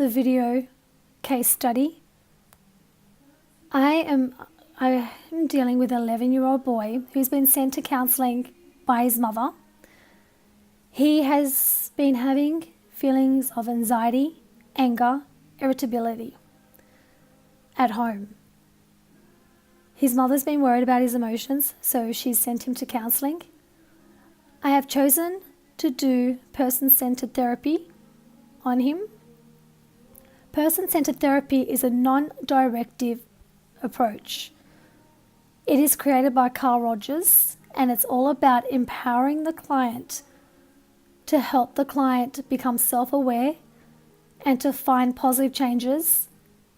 the video case study. I am dealing with an 11-year-old boy who's been sent to counselling by his mother. He has been having feelings of anxiety, anger, irritability at home. His mother's been worried about his emotions, so she's sent him to counselling. I have chosen to do person-centered therapy on him. Person-centered therapy is a non-directive approach. It is created by Carl Rogers, and it's all about empowering the client to help the client become self-aware and to find positive changes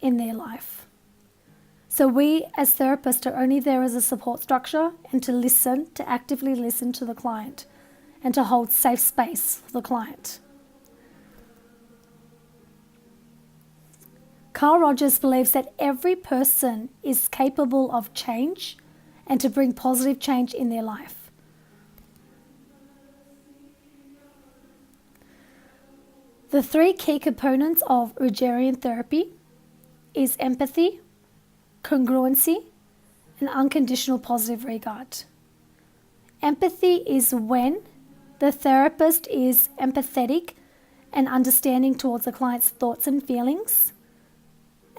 in their life. So we as therapists are only there as a support structure and to listen, to actively listen to the client and to hold safe space for the client. Carl Rogers believes that every person is capable of change and to bring positive change in their life. The three key components of Rogerian therapy is empathy, congruency, and unconditional positive regard. Empathy is when the therapist is empathetic and understanding towards the client's thoughts and feelings,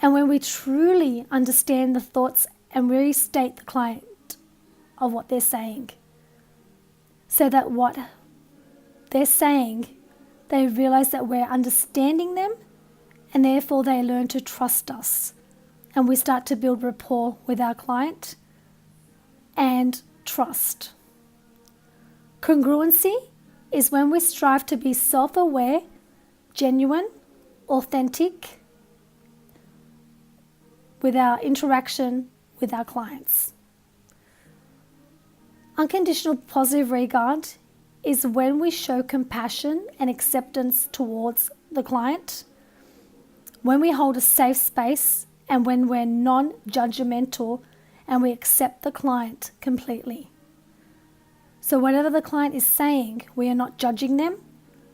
and when we truly understand the thoughts and really state the client of what they're saying, so that what they're saying, they realize that we're understanding them, and therefore they learn to trust us. And we start to build rapport with our client and trust. Congruency is when we strive to be self-aware, genuine, authentic with our interaction with our clients. Unconditional positive regard is when we show compassion and acceptance towards the client, when we hold a safe space, and when we're non-judgmental and we accept the client completely. So whatever the client is saying, we are not judging them,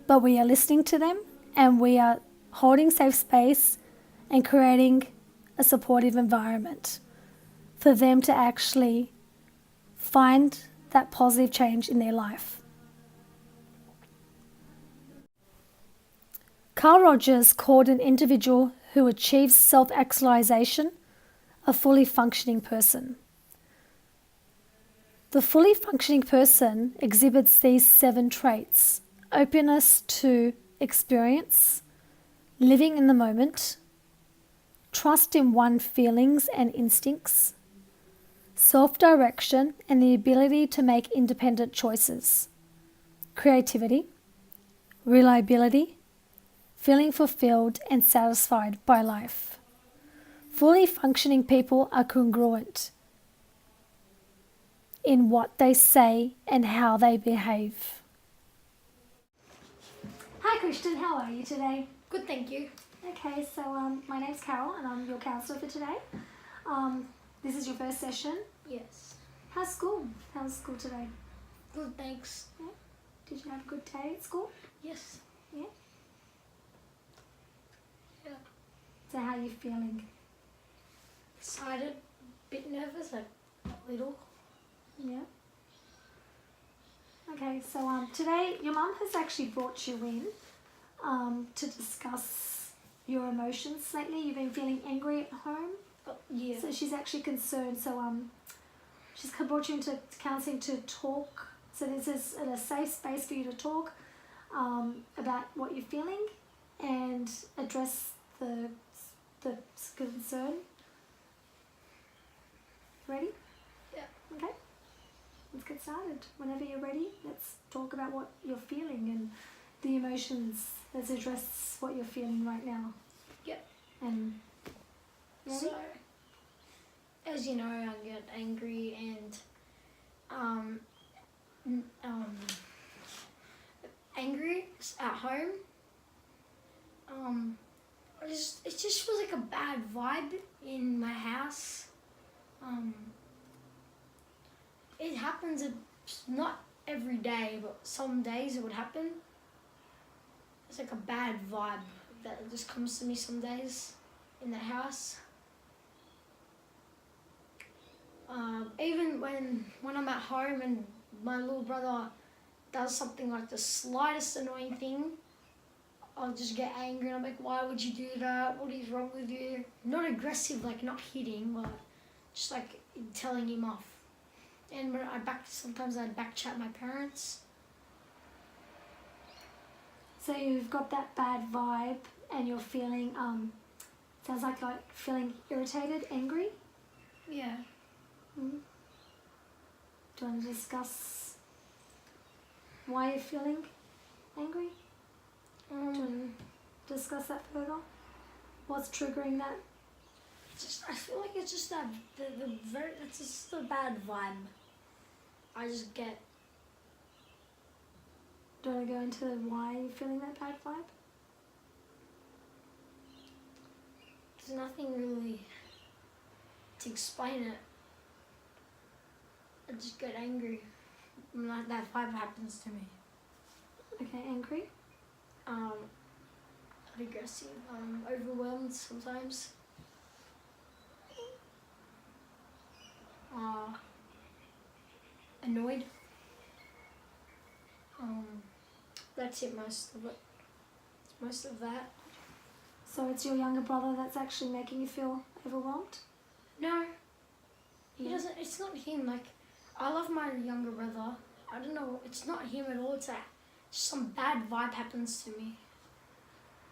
but we are listening to them and we are holding safe space and creating a supportive environment for them to actually find that positive change in their life. Carl Rogers called an individual who achieves self-actualization a fully functioning person. The fully functioning person exhibits these 7 traits: openness to experience, living in the moment, trust in one's feelings and instincts, self-direction and the ability to make independent choices, creativity, reliability, feeling fulfilled and satisfied by life. Fully functioning people are congruent in what they say and how they behave. Hi Christian, how are you today? Good, thank you. Okay, so my name's Carol and I'm your counsellor for today. This is your first session. Yes. How's school? How's school today? Good, thanks. Yeah? Did you have a good day at school? Yes. Yeah? Yeah. So how are you feeling? Excited, bit nervous, like a little. Yeah. Okay, so today your mum has actually brought you in to discuss your emotions lately. You've been feeling angry at home. Yeah. So she's actually concerned. So she's brought you into counselling to talk. So this is a safe space for you to talk about what you're feeling and address the concern. Ready? Yeah. Okay. Let's get started. Whenever you're ready, let's talk about what you're feeling and the emotions. Let's address what you're feeling right now. Yep. And ready? So, as you know, I get angry and angry at home. It just feels like a bad vibe in my house. It happens not every day, but some days it would happen. It's like a bad vibe that just comes to me some days in the house. Even when I'm at home and my little brother does something like the slightest annoying thing, I'll just get angry and I'm like, why would you do that? What is wrong with you? Not aggressive, like not hitting, but just like telling him off. And when sometimes I'd backchat my parents. So you've got that bad vibe and you're feeling, sounds like you're feeling irritated, angry. Yeah. Mm-hmm. Do you want to discuss why you're feeling angry? Do you want to discuss that further? What's triggering that? I feel like it's just that it's just a bad vibe. I just get. Do you want to go into why you're feeling that bad vibe? There's nothing really to explain it. I just get angry when that vibe happens to me. Okay, angry. Aggressive. Overwhelmed sometimes. Annoyed. That's it. Most of it. It's most of that. So it's your younger brother that's actually making you feel overwhelmed? No. He doesn't. It's not him. Like, I love my younger brother. I don't know. It's not him at all. It's just some bad vibe happens to me.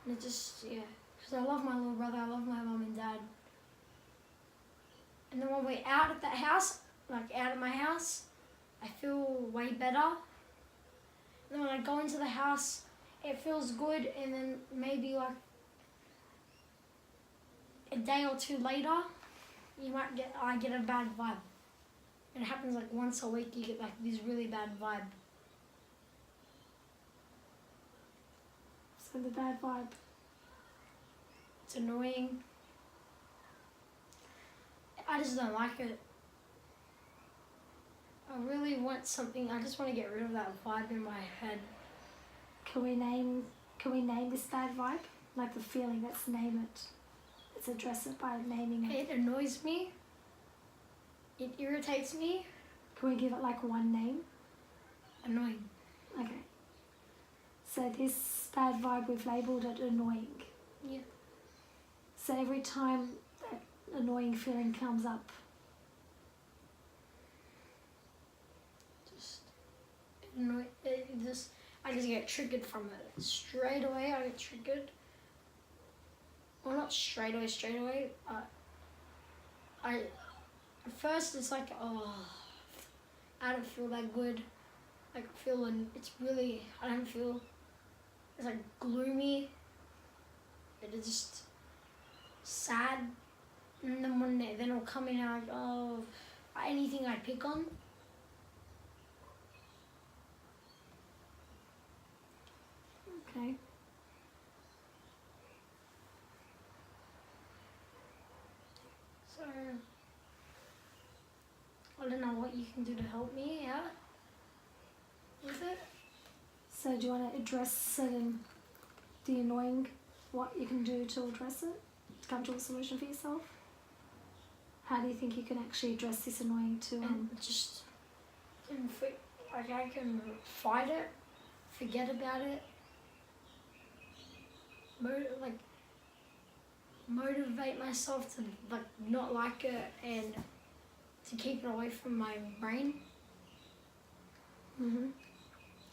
And it just, yeah. Because I love my little brother. I love my mum and dad. And then when we're out at that house, like out of my house, I feel way better. And then when I go into the house, it feels good. And then maybe like a day or two later, I get a bad vibe. It happens like once a week. You get like this really bad vibe. So the bad vibe. It's annoying. I just don't like it. I really want something. I just want to get rid of that vibe in my head. Can we name this bad vibe? Like the feeling, let's name it. Let's address it by naming it. It annoys me. It irritates me. Can we give it like one name? Annoying. Okay. So this bad vibe, we've labelled it annoying. Yeah. So every time that annoying feeling comes up, I just get triggered from it. Straight away I get triggered. Well, not straight away. At first it's like, oh, I don't feel that good. Like I don't feel, it's like gloomy. It's just sad. And then then it'll come in and like, oh, anything I pick on. okay? So, I don't know what you can do to help me out with it. So do you want to address it and the annoying, what you can do to address it, to come to a solution for yourself? How do you think you can actually address this annoying to Like I can fight it, forget about it, motivate myself to like not like it and to keep it away from my brain. Mm-hmm.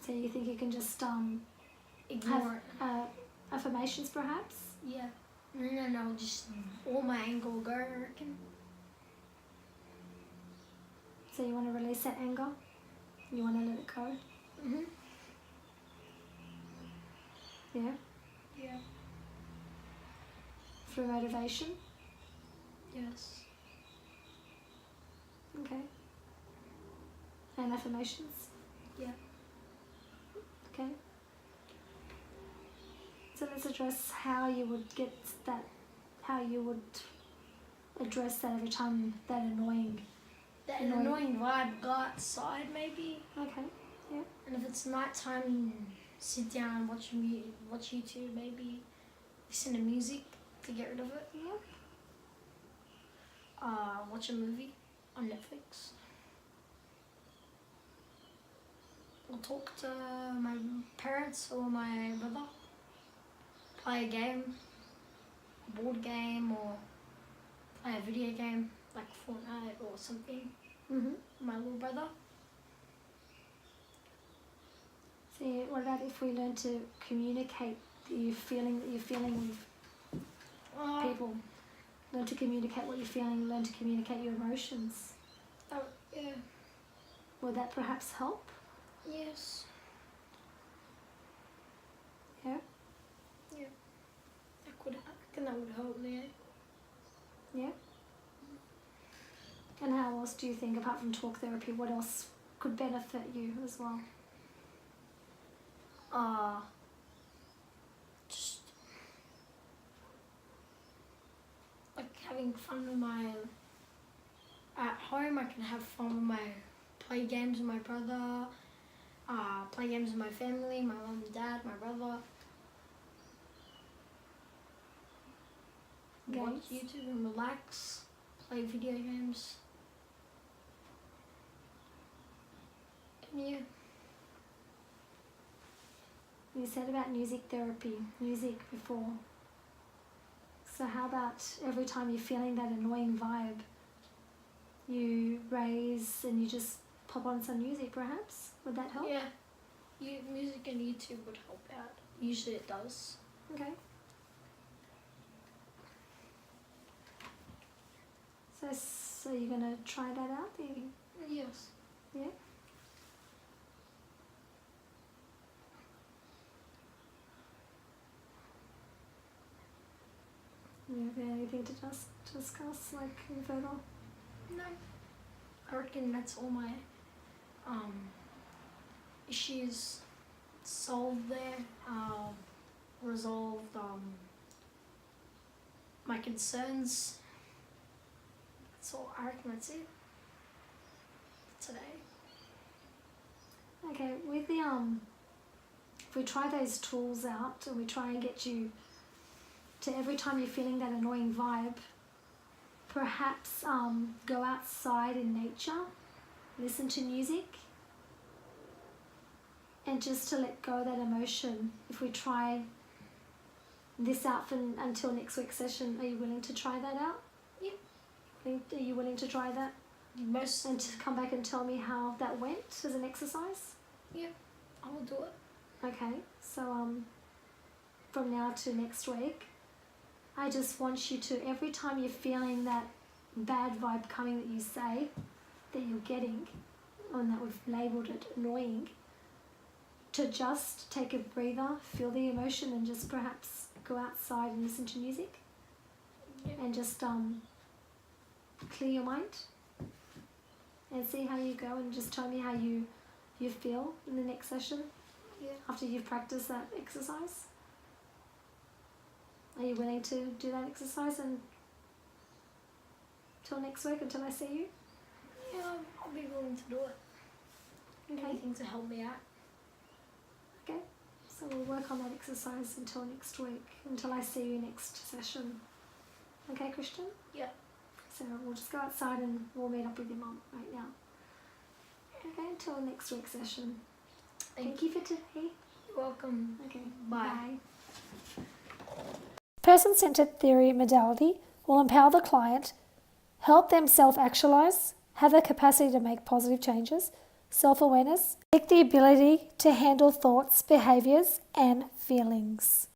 So you think you can just Ignore have affirmations perhaps? it. Yeah. No, just all my anger will go, I reckon. So you want to release that anger? You want to let it go? Mhm. Yeah? Yeah. Through motivation? Yes. Okay. And affirmations? Yeah. Okay. So let's address how you would address that every time that annoying. That annoying vibe go outside maybe. Okay, yeah. And if it's nighttime, sit down and watch YouTube maybe. listen to music to get rid of it. Yeah. Watch a movie on Netflix. Or talk to my parents or my brother. Play a game, a board game, or play a video game like Fortnite or something. Mm-hmm. My little brother. So what about if we learn to communicate that you're feeling with people? Learn to communicate what you're feeling, learn to communicate your emotions. Yeah. Will that perhaps help? Yes. Yeah? I think that would help me. Yeah? And how else do you think, apart from talk therapy, what else could benefit you as well? Just like having fun with at home. I can have fun with play games with my brother, play games with my family, my mum and dad, my brother. Watch YouTube and relax, play video games. And yeah. You said about music therapy, music before. So how about every time you're feeling that annoying vibe, you raise and you just pop on some music perhaps? Would that help? Yeah. Music and YouTube would help out. Usually it does. Okay. So you're going to try that out? Yes. Yeah? You have anything to discuss, like further? No. I reckon that's all my issues solved there. Resolved my concerns. So I reckon that's it for today. Okay, with the if we try those tools out and we try and get you to every time you're feeling that annoying vibe, perhaps go outside in nature, listen to music, and just to let go of that emotion. If we try this out until next week's session, are you willing to try that out? Yeah. Are you willing to try that? And to come back and tell me how that went as an exercise? Yeah, I will do it. Okay, so from now to next week, I just want you to, every time you're feeling that bad vibe coming that you say, that you're getting, and that we've labelled it annoying, to just take a breather, feel the emotion, and just perhaps go outside and listen to music. Yeah. And just clear your mind and see how you go, and just tell me how you feel in the next session. Yeah. After you've practiced that exercise. Are you willing to do that exercise until next week, until I see you? Yeah, I'll be willing to do it. Okay. Anything to help me out. Okay. So we'll work on that exercise until next week, until I see you next session. Okay, Christian? Yeah. So we'll just go outside and we'll meet up with your mum right now. Okay, until next week's session. Thank you for today. You're welcome. Okay, Bye. Person-centered theory modality will empower the client, help them self-actualize, have the capacity to make positive changes, self-awareness, take the ability to handle thoughts, behaviors, and feelings.